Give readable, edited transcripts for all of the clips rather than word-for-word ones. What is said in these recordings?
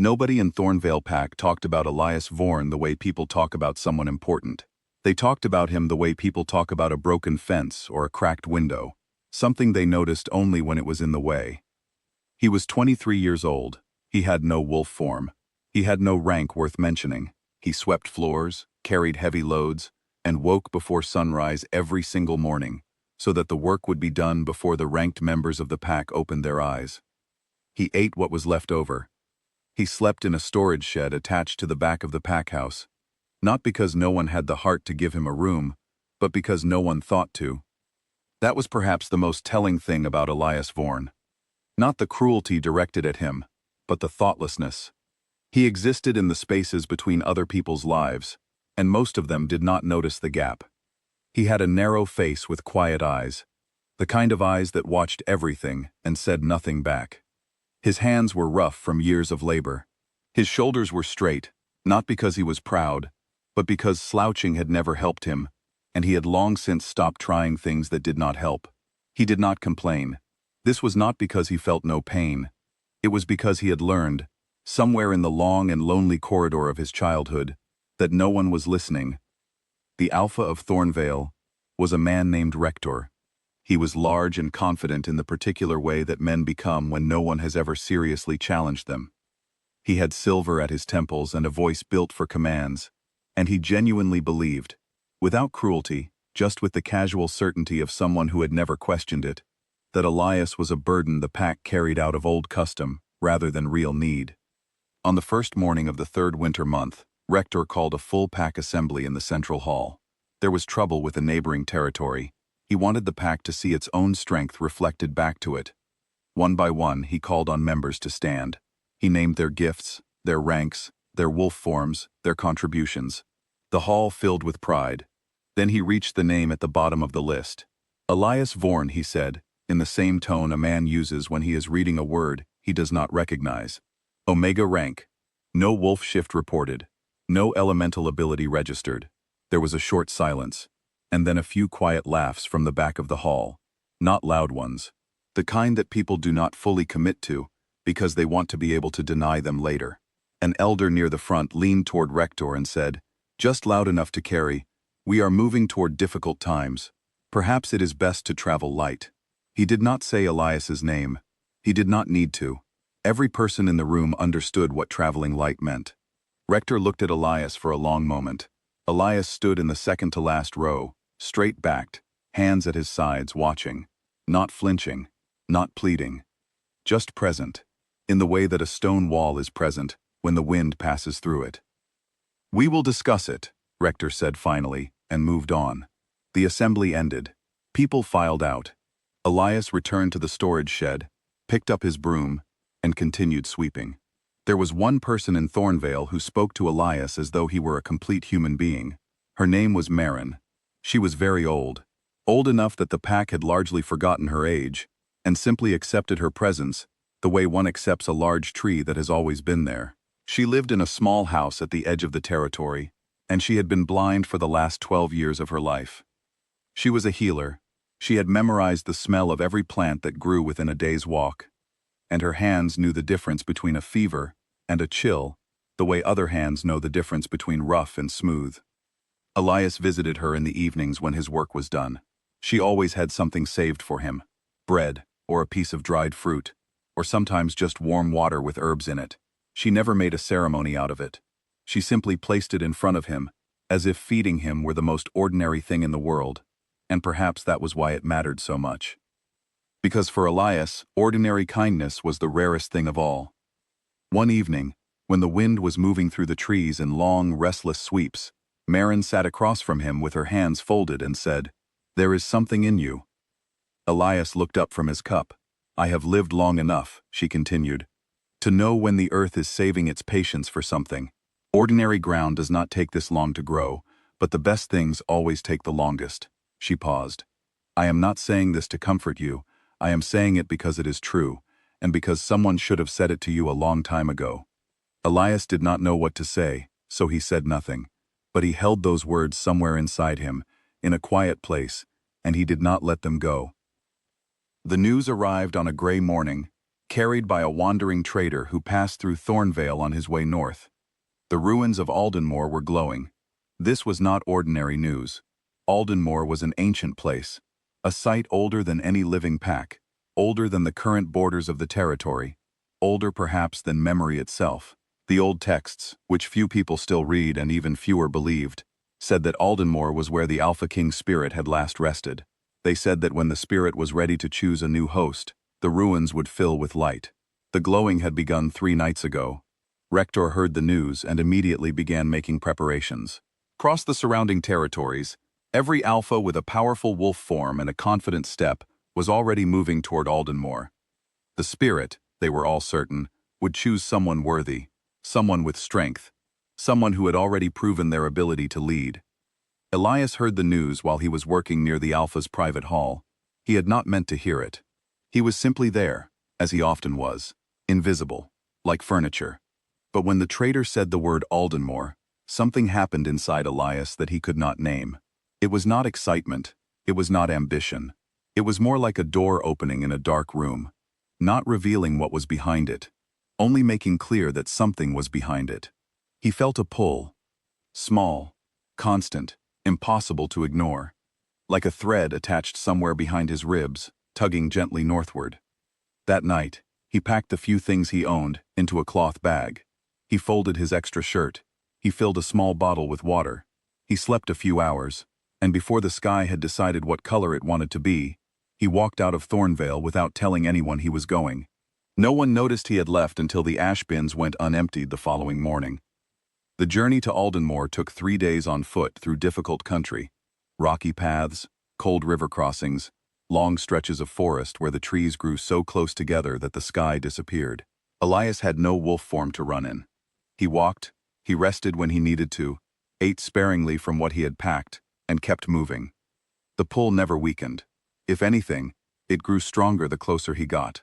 Nobody in Thornvale Pack talked about Elias Vorn the way people talk about someone important. They talked about him the way people talk about a broken fence or a cracked window, something they noticed only when it was in the way. He was 23 years old. He had no wolf form. He had no rank worth mentioning. He swept floors, carried heavy loads, and woke before sunrise every single morning, so that the work would be done before the ranked members of the pack opened their eyes. He ate what was left over. He slept in a storage shed attached to the back of the pack house, not because no one had the heart to give him a room, but because no one thought to. That was perhaps the most telling thing about Elias Vorn. Not the cruelty directed at him, but the thoughtlessness. He existed in the spaces between other people's lives, and most of them did not notice the gap. He had a narrow face with quiet eyes, the kind of eyes that watched everything and said nothing back. His hands were rough from years of labor. His shoulders were straight, not because he was proud, but because slouching had never helped him, and he had long since stopped trying things that did not help. He did not complain. This was not because he felt no pain. It was because he had learned, somewhere in the long and lonely corridor of his childhood, that no one was listening. The Alpha of Thornvale was a man named Rector. He was large and confident in the particular way that men become when no one has ever seriously challenged them. He had silver at his temples and a voice built for commands, and he genuinely believed, without cruelty, just with the casual certainty of someone who had never questioned it, that Elias was a burden the pack carried out of old custom rather than real need. On the first morning of the third winter month, Rector called a full pack assembly in the central hall. There was trouble with a neighboring territory. He wanted the pack to see its own strength reflected back to it. One by one, he called on members to stand. He named their gifts, their ranks, their wolf forms, their contributions. The hall filled with pride. Then he reached the name at the bottom of the list. Elias Vorn, he said, in the same tone a man uses when he is reading a word he does not recognize. Omega rank. No wolf shift reported. No elemental ability registered. There was a short silence, and then a few quiet laughs from the back of the hall. Not loud ones. The kind that people do not fully commit to, because they want to be able to deny them later. An elder near the front leaned toward Rector and said, "Just loud enough to carry. We are moving toward difficult times. Perhaps it is best to travel light." He did not say Elias's name. He did not need to. Every person in the room understood what traveling light meant. Rector looked at Elias for a long moment. Elias stood in the second-to-last row, straight-backed, hands at his sides, watching, not flinching, not pleading, just present, in the way that a stone wall is present when the wind passes through it. "We will discuss it," Rector said finally, and moved on. The assembly ended. People filed out. Elias returned to the storage shed, picked up his broom, and continued sweeping. There was one person in Thornvale who spoke to Elias as though he were a complete human being. Her name was Marin. She was very old enough that the pack had largely forgotten her age, and simply accepted her presence, the way one accepts a large tree that has always been there. She lived in a small house at the edge of the territory, and she had been blind for the last 12 years of her life. She was a healer. She had memorized the smell of every plant that grew within a day's walk, and her hands knew the difference between a fever and a chill, the way other hands know the difference between rough and smooth. Elias visited her in the evenings when his work was done. She always had something saved for him, bread, or a piece of dried fruit, or sometimes just warm water with herbs in it. She never made a ceremony out of it. She simply placed it in front of him, as if feeding him were the most ordinary thing in the world, and perhaps that was why it mattered so much. Because for Elias, ordinary kindness was the rarest thing of all. One evening, when the wind was moving through the trees in long, restless sweeps, Marin sat across from him with her hands folded and said, "There is something in you." Elias looked up from his cup. "I have lived long enough," she continued, "to know when the earth is saving its patience for something. Ordinary ground does not take this long to grow, but the best things always take the longest." She paused. "I am not saying this to comfort you. I am saying it because it is true, and because someone should have said it to you a long time ago." Elias did not know what to say, so he said nothing, but he held those words somewhere inside him, in a quiet place, and he did not let them go. The news arrived on a gray morning. carried by a wandering trader who passed through Thornvale on his way north. The ruins of Aldenmore were glowing. This was not ordinary news. Aldenmore was an ancient place, a site older than any living pack, older than the current borders of the territory, older perhaps than memory itself. The old texts, which few people still read and even fewer believed, said that Aldenmore was where the Alpha King's spirit had last rested. They said that when the spirit was ready to choose a new host, the ruins would fill with light. The glowing had begun 3 nights ago. Rektor heard the news and immediately began making preparations. Across the surrounding territories, every alpha with a powerful wolf form and a confident step was already moving toward Aldenmore. The spirit, they were all certain, would choose someone worthy, someone with strength, someone who had already proven their ability to lead. Elias heard the news while he was working near the Alpha's private hall. He had not meant to hear it. He was simply there, as he often was, invisible, like furniture. But when the trader said the word Aldenmore, something happened inside Elias that he could not name. It was not excitement. It was not ambition. It was more like a door opening in a dark room, not revealing what was behind it, only making clear that something was behind it. He felt a pull. Small, constant, impossible to ignore. Like a thread attached somewhere behind his ribs, tugging gently northward. That night, he packed the few things he owned into a cloth bag. He folded his extra shirt. He filled a small bottle with water. He slept a few hours, and before the sky had decided what color it wanted to be, he walked out of Thornvale without telling anyone he was going. No one noticed he had left until the ash bins went unemptied the following morning. The journey to Aldenmore took 3 days on foot through difficult country, rocky paths, cold river crossings, long stretches of forest where the trees grew so close together that the sky disappeared. Elias had no wolf form to run in. He walked, he rested when he needed to, ate sparingly from what he had packed, and kept moving. The pull never weakened. If anything, it grew stronger the closer he got.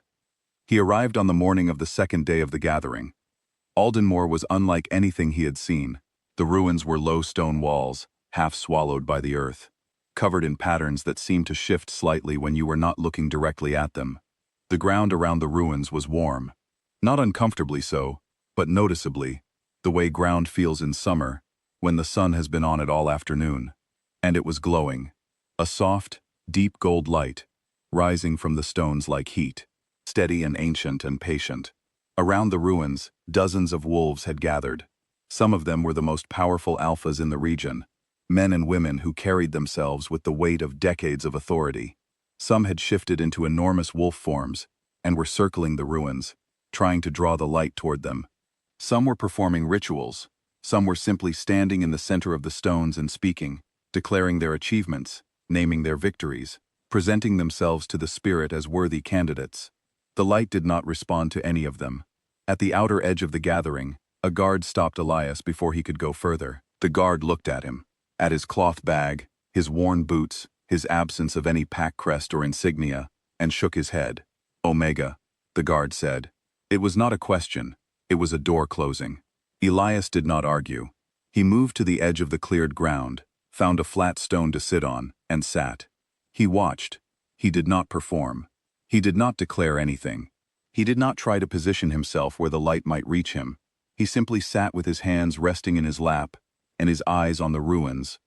He arrived on the morning of the 2nd day of the gathering. Aldenmore was unlike anything he had seen. The ruins were low stone walls, half swallowed by the earth, covered in patterns that seemed to shift slightly when you were not looking directly at them. The ground around the ruins was warm. Not uncomfortably so, but noticeably, the way ground feels in summer, when the sun has been on it all afternoon. And it was glowing. A soft, deep gold light, rising from the stones like heat, steady and ancient and patient. Around the ruins, dozens of wolves had gathered. Some of them were the most powerful alphas in the region, men and women who carried themselves with the weight of decades of authority. Some had shifted into enormous wolf forms and were circling the ruins, trying to draw the light toward them. Some were performing rituals. Some were simply standing in the center of the stones and speaking, declaring their achievements, naming their victories, presenting themselves to the spirit as worthy candidates. The light did not respond to any of them. At the outer edge of the gathering, a guard stopped Elias before he could go further. The guard looked at him, at his cloth bag, his worn boots, his absence of any pack crest or insignia, and shook his head. Omega, the guard said. It was not a question, it was a door closing. Elias did not argue. He moved to the edge of the cleared ground, found a flat stone to sit on, and sat. He watched. He did not perform. He did not declare anything. He did not try to position himself where the light might reach him. He simply sat with his hands resting in his lap and his eyes on the ruins,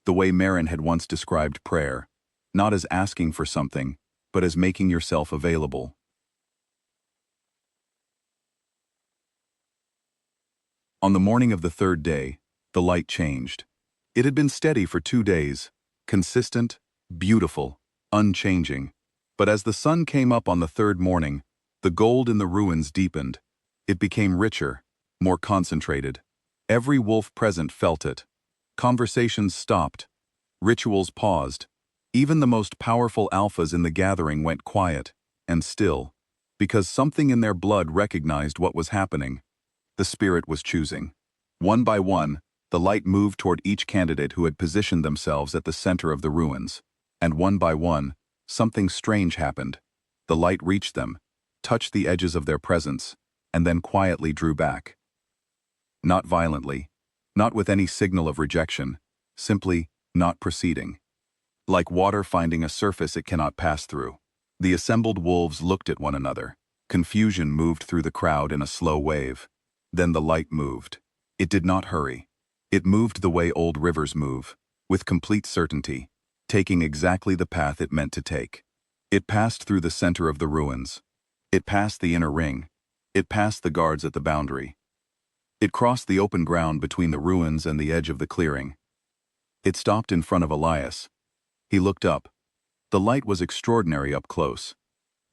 the way Marin had once described prayer, not as asking for something, but as making yourself available. On the morning of the 3rd day, the light changed. It had been steady for 2 days, consistent, beautiful, unchanging. But as the sun came up on the 3rd morning, the gold in the ruins deepened. It became richer, more concentrated. Every wolf present felt it. Conversations stopped. Rituals paused. Even the most powerful alphas in the gathering went quiet and still, because something in their blood recognized what was happening. The spirit was choosing. One by one, the light moved toward each candidate who had positioned themselves at the center of the ruins. And one by one, something strange happened. The light reached them, touched the edges of their presence, and then quietly drew back. Not violently, not with any signal of rejection, simply not proceeding. Like water finding a surface it cannot pass through. The assembled wolves looked at one another, Confusion moved through the crowd in a slow wave. Then the light moved. It did not hurry. It moved the way old rivers move, with complete certainty, taking exactly the path it meant to take. It passed through the center of the ruins. It passed the inner ring. It passed the guards at the boundary. It crossed the open ground between the ruins and the edge of the clearing. It stopped in front of Elias. He looked up. The light was extraordinary up close.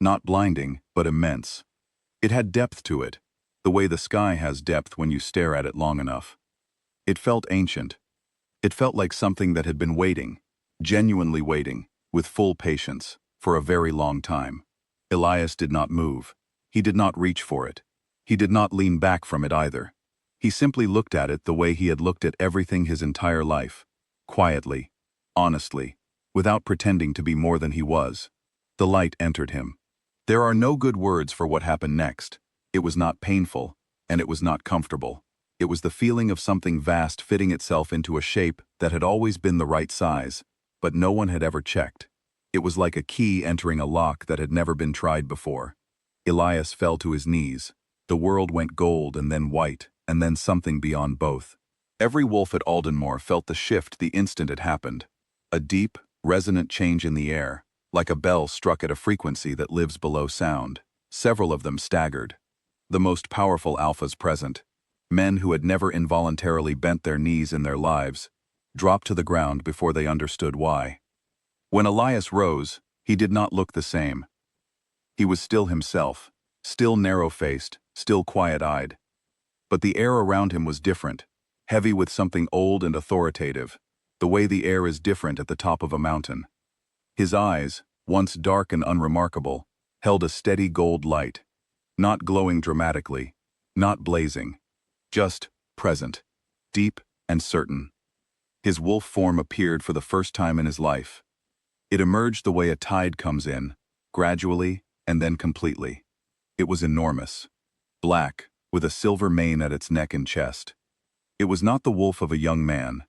Not blinding, but immense. It had depth to it, the way the sky has depth when you stare at it long enough. It felt ancient. It felt like something that had been waiting, genuinely waiting, with full patience, for a very long time. Elias did not move. He did not reach for it. He did not lean back from it either. He simply looked at it the way he had looked at everything his entire life, quietly, honestly, without pretending to be more than he was. The light entered him. There are no good words for what happened next. It was not painful, and it was not comfortable. It was the feeling of something vast fitting itself into a shape that had always been the right size, but no one had ever checked. It was like a key entering a lock that had never been tried before. Elias fell to his knees. The world went gold and then white, and then something beyond both. Every wolf at Aldenmore felt the shift the instant it happened. A deep, resonant change in the air, like a bell struck at a frequency that lives below sound. Several of them staggered. The most powerful alphas present, men who had never involuntarily bent their knees in their lives, dropped to the ground before they understood why. When Elias rose, he did not look the same. He was still himself, still narrow-faced, still quiet-eyed. But the air around him was different, heavy with something old and authoritative, the way the air is different at the top of a mountain. His eyes, once dark and unremarkable, held a steady gold light, not glowing dramatically, not blazing, just present, deep and certain. His wolf form appeared for the first time in his life. It emerged the way a tide comes in, gradually and then completely. It was enormous, black, with a silver mane at its neck and chest. It was not the wolf of a young man.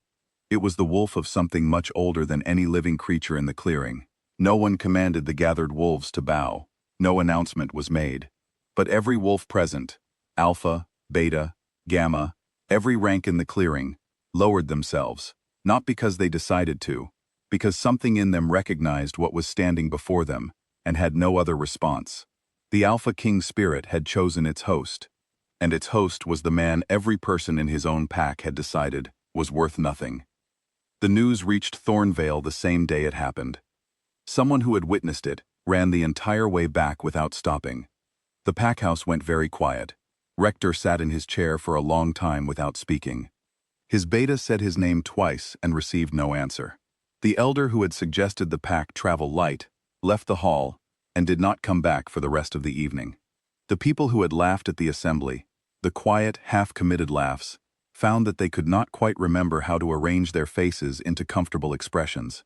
It was the wolf of something much older than any living creature in the clearing. No one commanded the gathered wolves to bow. No announcement was made. But every wolf present, Alpha, Beta, Gamma, every rank in the clearing, lowered themselves, not because they decided to, because something in them recognized what was standing before them and had no other response. The Alpha King spirit had chosen its host, and its host was the man every person in his own pack had decided was worth nothing. The news reached Thornvale the same day it happened. Someone who had witnessed it ran the entire way back without stopping. The packhouse went very quiet. Rector sat in his chair for a long time without speaking. His beta said his name twice and received no answer. The elder who had suggested the pack travel light left the hall and did not come back for the rest of the evening. The people who had laughed at the assembly, the quiet, half-committed laughs, found that they could not quite remember how to arrange their faces into comfortable expressions.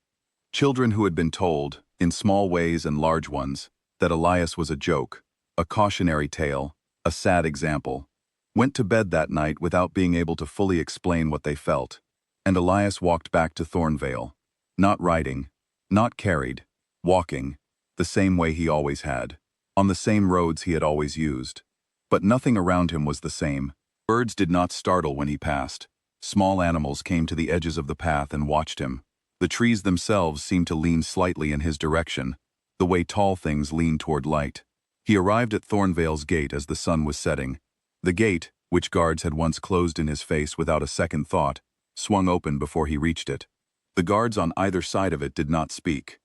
Children who had been told, in small ways and large ones, that Elias was a joke, a cautionary tale, a sad example, went to bed that night without being able to fully explain what they felt, and Elias walked back to Thornvale, not riding, not carried, walking, the same way he always had, on the same roads he had always used. But nothing around him was the same. Birds did not startle when he passed. Small animals came to the edges of the path and watched him. The trees themselves seemed to lean slightly in his direction, the way tall things lean toward light. He arrived at Thornvale's gate as the sun was setting. The gate, which guards had once closed in his face without a second thought, swung open before he reached it. The guards on either side of it did not speak.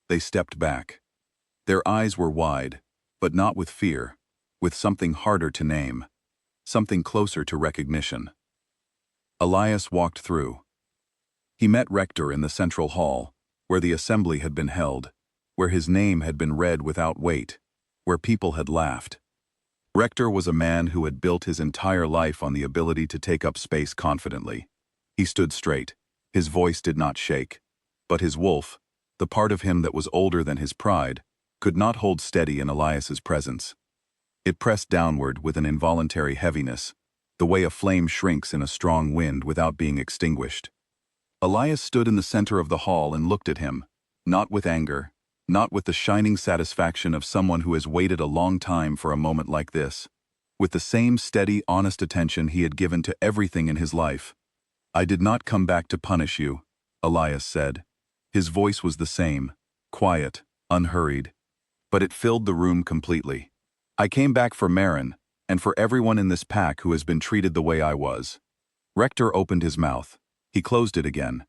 They stepped back. Their eyes were wide, but not with fear, with something harder to name, something closer to recognition. Elias walked through. He met Rector in the central hall, where the assembly had been held, where his name had been read without weight, where people had laughed. Rector was a man who had built his entire life on the ability to take up space confidently. He stood straight. His voice did not shake. But his wolf, the part of him that was older than his pride, could not hold steady in Elias's presence. It pressed downward with an involuntary heaviness, the way a flame shrinks in a strong wind without being extinguished. Elias stood in the center of the hall and looked at him, not with anger, not with the shining satisfaction of someone who has waited a long time for a moment like this. With the same steady, honest attention he had given to everything in his life. "I did not come back to punish you," Elias said. His voice was the same, quiet, unhurried. But it filled the room completely. "I came back for Marin, and for everyone in this pack who has been treated the way I was." Rector opened his mouth. He closed it again.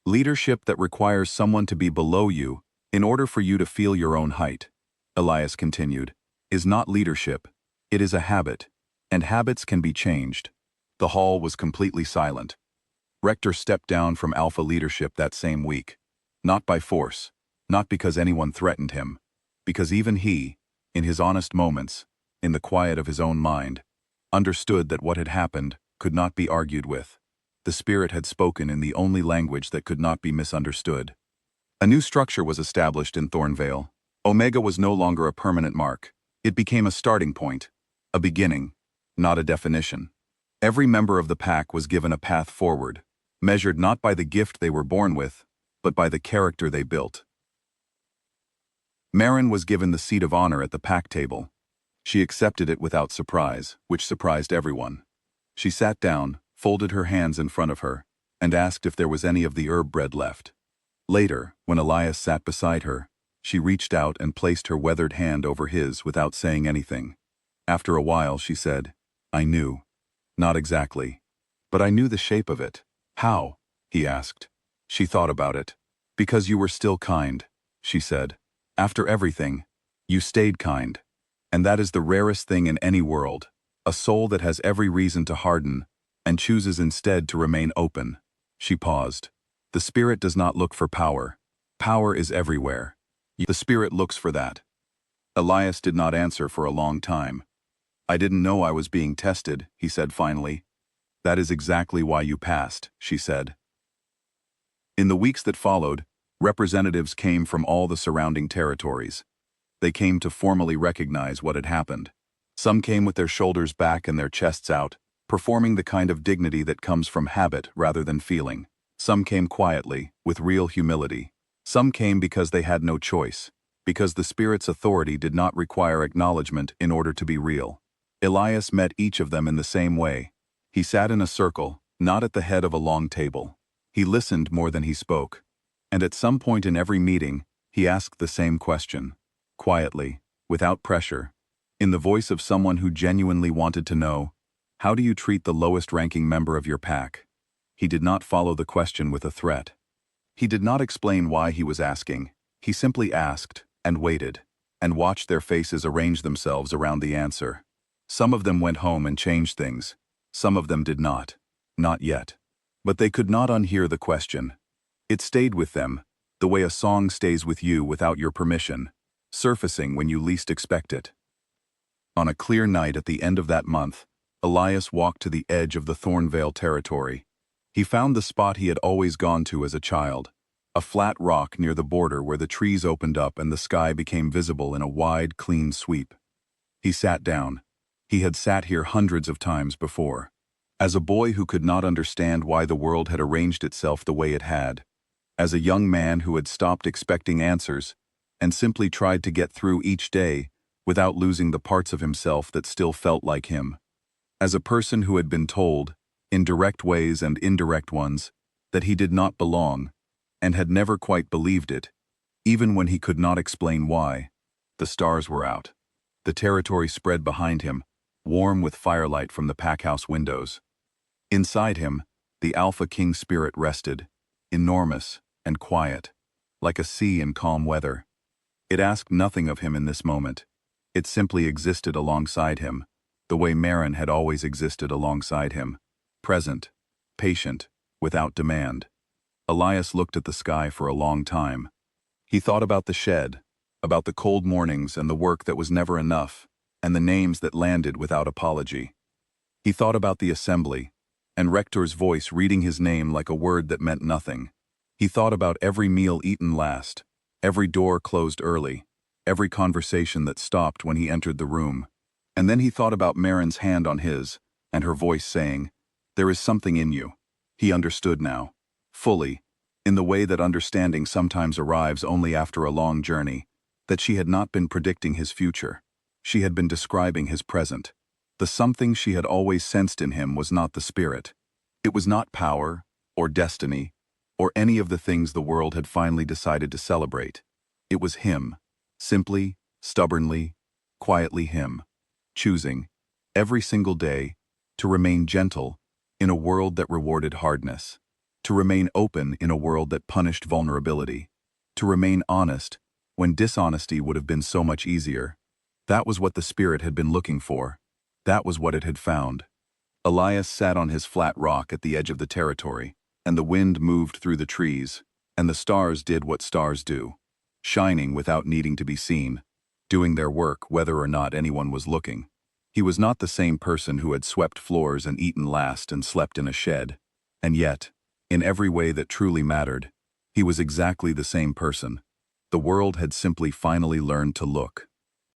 "Leadership that requires someone to be below you in order for you to feel your own height," Elias continued, "is not leadership. It is a habit, and habits can be changed." The hall was completely silent. Rector stepped down from Alpha leadership that same week. Not by force, not because anyone threatened him, because even he, in his honest moments, in the quiet of his own mind, understood that what had happened could not be argued with. The Spirit had spoken in the only language that could not be misunderstood. A new structure was established in Thornvale. Omega was no longer a permanent mark. It became a starting point, a beginning, not a definition. Every member of the pack was given a path forward, measured not by the gift they were born with, but by the character they built. Marin was given the seat of honor at the pack table. She accepted it without surprise, which surprised everyone. She sat down, folded her hands in front of her, and asked if there was any of the herb bread left. Later, when Elias sat beside her, she reached out and placed her weathered hand over his without saying anything. After a while, she said, "I knew. Not exactly. But I knew the shape of it." "How?" he asked. She thought about it. "Because you were still kind," she said. "After everything, you stayed kind. And that is the rarest thing in any world, a soul that has every reason to harden and chooses instead to remain open." She paused. "The Spirit does not look for power. Power is everywhere. The Spirit looks for that." Elias did not answer for a long time. "I didn't know I was being tested," he said finally. "That is exactly why you passed," she said. In the weeks that followed, representatives came from all the surrounding territories. They came to formally recognize what had happened. Some came with their shoulders back and their chests out, performing the kind of dignity that comes from habit rather than feeling. Some came quietly, with real humility. Some came because they had no choice, because the Spirit's authority did not require acknowledgement in order to be real. Elias met each of them in the same way. He sat in a circle, not at the head of a long table. He listened more than he spoke. And at some point in every meeting, he asked the same question. Quietly, without pressure, in the voice of someone who genuinely wanted to know, "How do you treat the lowest-ranking member of your pack?" He did not follow the question with a threat. He did not explain why he was asking. He simply asked, and waited, and watched their faces arrange themselves around the answer. Some of them went home and changed things. Some of them did not. Not yet. But they could not unhear the question. It stayed with them, the way a song stays with you without your permission, surfacing when you least expect it. On a clear night at the end of that month, Elias walked to the edge of the Thornvale territory. He found the spot he had always gone to as a child, a flat rock near the border where the trees opened up and the sky became visible in a wide, clean sweep. He sat down. He had sat here hundreds of times before. As a boy who could not understand why the world had arranged itself the way it had. As a young man who had stopped expecting answers and simply tried to get through each day without losing the parts of himself that still felt like him. As a person who had been told, in direct ways and indirect ones, that he did not belong, and had never quite believed it, even when he could not explain why. The stars were out. The territory spread behind him, warm with firelight from the packhouse windows. Inside him, the Alpha King spirit rested, enormous and quiet, like a sea in calm weather. It asked nothing of him in this moment. It simply existed alongside him, the way Marin had always existed alongside him, present, patient, without demand. Elias looked at the sky for a long time. He thought about the shed, about the cold mornings and the work that was never enough, and the names that landed without apology. He thought about the assembly, and Rector's voice reading his name like a word that meant nothing. He thought about every meal eaten last, every door closed early, every conversation that stopped when he entered the room. And then he thought about Marin's hand on his, and her voice saying, "There is something in you." He understood now, fully, in the way that understanding sometimes arrives only after a long journey, that she had not been predicting his future. She had been describing his present. The something she had always sensed in him was not the spirit. It was not power, or destiny, or any of the things the world had finally decided to celebrate. It was him, simply, stubbornly, quietly him, choosing, every single day, to remain gentle in a world that rewarded hardness, to remain open in a world that punished vulnerability, to remain honest when dishonesty would have been so much easier. That was what the spirit had been looking for. That was what it had found. Elias sat on his flat rock at the edge of the territory, and the wind moved through the trees, and the stars did what stars do, shining without needing to be seen, doing their work whether or not anyone was looking. He was not the same person who had swept floors and eaten last and slept in a shed. And yet, in every way that truly mattered, he was exactly the same person. The world had simply finally learned to look.